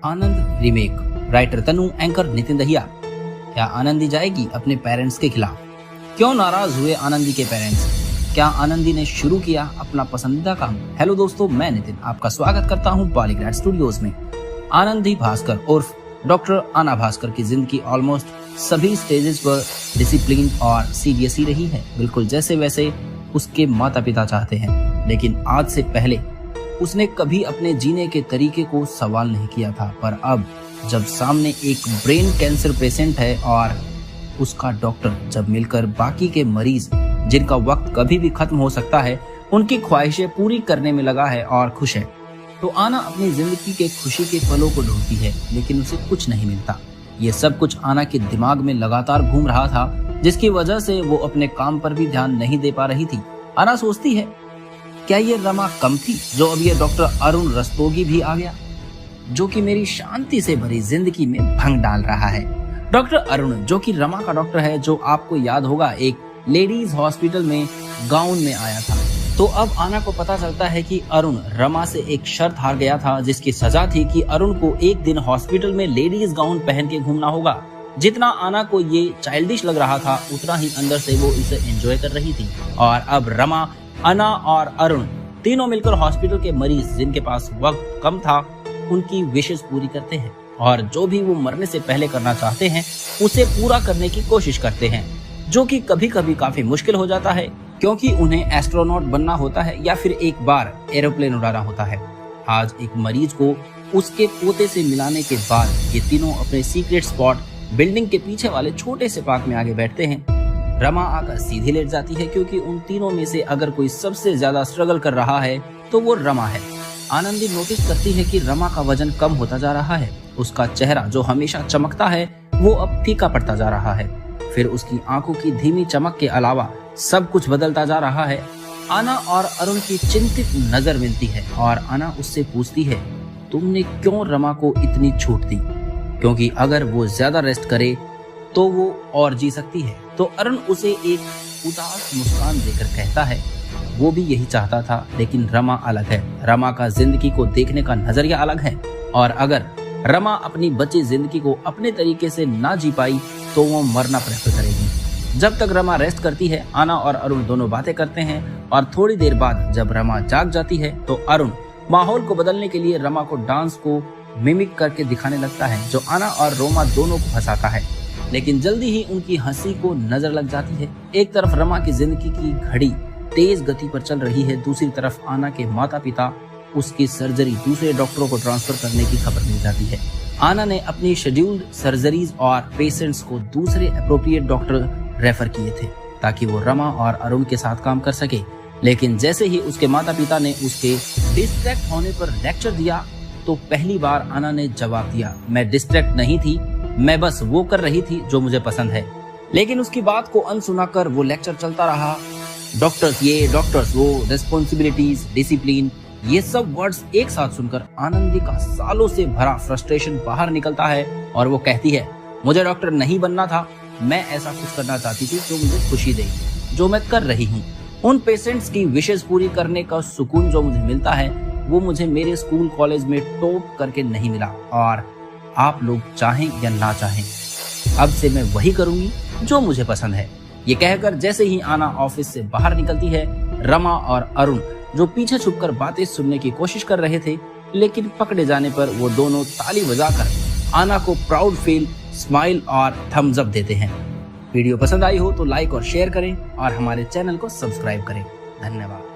आनंद remake, writer तनु, anchor Nitin Dahiya. क्या आनंदी जाएगी अपने पेरेंट्स के खिलाफ? क्यों नाराज हुए आनंदी के पेरेंट्स? क्या आनंदी ने शुरू किया अपना पसंदीदा काम? हेलो दोस्तों, मैं नितिन आपका स्वागत करता हूं पॉलीग्राफ स्टूडियोज में। आनंदी भास्कर उर्फ डॉक्टर आना भास्कर की जिंदगी ऑलमोस्ट सभी स्टेजेस पर डिसिप्लिन और सीरियस ही रही है, बिल्कुल जैसे वैसे उसके माता पिता चाहते हैं। लेकिन आज से पहले उसने कभी अपने जीने के तरीके को सवाल नहीं किया था, पर अब जब सामने एक ब्रेन कैंसर पेशेंट है और उसका डॉक्टर जब मिलकर बाकी के मरीज जिनका वक्त कभी भी खत्म हो सकता है उनकी ख्वाहिशें पूरी करने में लगा है और खुश है, तो आना अपनी जिंदगी के खुशी के पलों को ढूंढती है, लेकिन उसे कुछ नहीं मिलता। ये सब कुछ आना के दिमाग में लगातार घूम रहा था, जिसकी वजह से वो अपने काम पर भी ध्यान नहीं दे पा रही थी। आना सोचती है, क्या ये रमा कम थी जो अब ये डॉक्टर अरुण रस्तोगी भी आ गया, जो कि मेरी शांति से भरी जिंदगी में भंग डाल रहा है। डॉक्टर अरुण, जो कि रमा का डॉक्टर है, जो आपको याद होगा एक लेडीज हॉस्पिटल में गाउन में आया था। तो अब आना को पता चलता है कि अरुण रमा से एक शर्त हार गया था, जिसकी सजा थी कि अरुण को एक दिन हॉस्पिटल में लेडीज गाउन पहन के घूमना होगा। जितना आना को ये चाइल्डिश लग रहा था, उतना ही अंदर से वो इसे एंजॉय कर रही थी। और अब रमा, आना और अरुण तीनों मिलकर हॉस्पिटल के मरीज जिनके पास वक्त कम था उनकी विशेष पूरी करते हैं, और जो भी वो मरने से पहले करना चाहते हैं उसे पूरा करने की कोशिश करते हैं, जो कि कभी कभी काफी मुश्किल हो जाता है, क्योंकि उन्हें एस्ट्रोनॉट बनना होता है या फिर एक बार एरोप्लेन उड़ाना होता है। आज एक मरीज को उसके पोते से मिलाने के बाद ये तीनों अपने सीक्रेट स्पॉट बिल्डिंग के पीछे वाले छोटे से पार्क में आगे बैठते हैं। रमा आकर सीधी लेट जाती है, क्योंकि उन तीनों में से अगर कोई सबसे ज्यादा स्ट्रगल कर रहा है तो वो रमा है। आनंदी नोटिस करती है कि रमा का वजन कम होता जा रहा है। उसका चेहरा जो हमेशा चमकता है वो अब फीका पड़ता जा रहा है। फिर उसकी आंखों की धीमी चमक के अलावा सब कुछ बदलता जा रहा है। आना और अरुण की चिंतित नजर मिलती है और आना उससे पूछती है, तुमने क्यों रमा को इतनी छूट दी? क्योंकि अगर वो ज्यादा रेस्ट करे तो वो और जी सकती है। तो अरुण उसे एक उदास मुस्कान देकर कहता है, वो भी यही चाहता था, लेकिन रमा अलग है। रमा का जिंदगी को देखने का नजरिया अलग है, और अगर रमा अपनी बची जिंदगी को अपने तरीके से ना जी पाई तो वो मरना प्रेफर करेगी। जब तक रमा रेस्ट करती है, आना और अरुण दोनों बातें करते हैं, और थोड़ी देर बाद जब रमा जाग जाती है तो अरुण माहौल को बदलने के लिए रमा को डांस को मिमिक करके दिखाने लगता है, जो आना और रोमा दोनों को हंसाता है। लेकिन जल्दी ही उनकी हंसी को नजर लग जाती है। एक तरफ रमा की जिंदगी की घड़ी तेज गति पर चल रही है, दूसरी तरफ आना के माता पिता उसकी सर्जरी दूसरे डॉक्टरों को ट्रांसफर करने की खबर मिल जाती है। आना ने अपनी शेड्यूल्ड सर्जरीज और पेशेंट्स को दूसरे अप्रोप्रिएट डॉक्टर रेफर किए थे, ताकि वो रमा और अरुण के साथ काम कर सके। लेकिन जैसे ही उसके माता पिता ने उसके डिस्ट्रैक्ट होने पर लेक्चर दिया, तो पहली बार आना ने जवाब दिया, मैं डिस्ट्रैक्ट नहीं थी, मैं बस वो कर रही थी जो मुझे पसंद है। लेकिन उसकी बात को अनसुना कर वो लेक्चर चलता रहा। डॉक्टर्स ये, डॉक्टर्स वो, रिस्पॉन्सिबिलिटीज, डिसिप्लिन, ये सब वर्ड्स एक साथ सुनकर आनंदी का सालों से भरा फ्रस्ट्रेशन बाहर निकलता है, और वो कहती है, मुझे डॉक्टर नहीं बनना था, मैं ऐसा कुछ करना चाहती थी जो मुझे खुशी दे, जो मैं कर रही हूँ। उन पेशेंट्स की विशेष पूरी करने का सुकून जो मुझे मिलता है वो मुझे मेरे स्कूल कॉलेज में टॉप करके नहीं मिला, और आप लोग चाहें या ना चाहें, अब से मैं वही करूंगी जो मुझे पसंद है। ये कहकर जैसे ही आना ऑफिस से बाहर निकलती है, रमा और अरुण जो पीछे छुपकर बातें सुनने की कोशिश कर रहे थे, लेकिन पकड़े जाने पर वो दोनों ताली बजाकर आना को प्राउड फील, स्माइल और थम्स अप देते हैं। वीडियो पसंद आई हो तो लाइक और शेयर करें, और हमारे चैनल को सब्सक्राइब करें। धन्यवाद।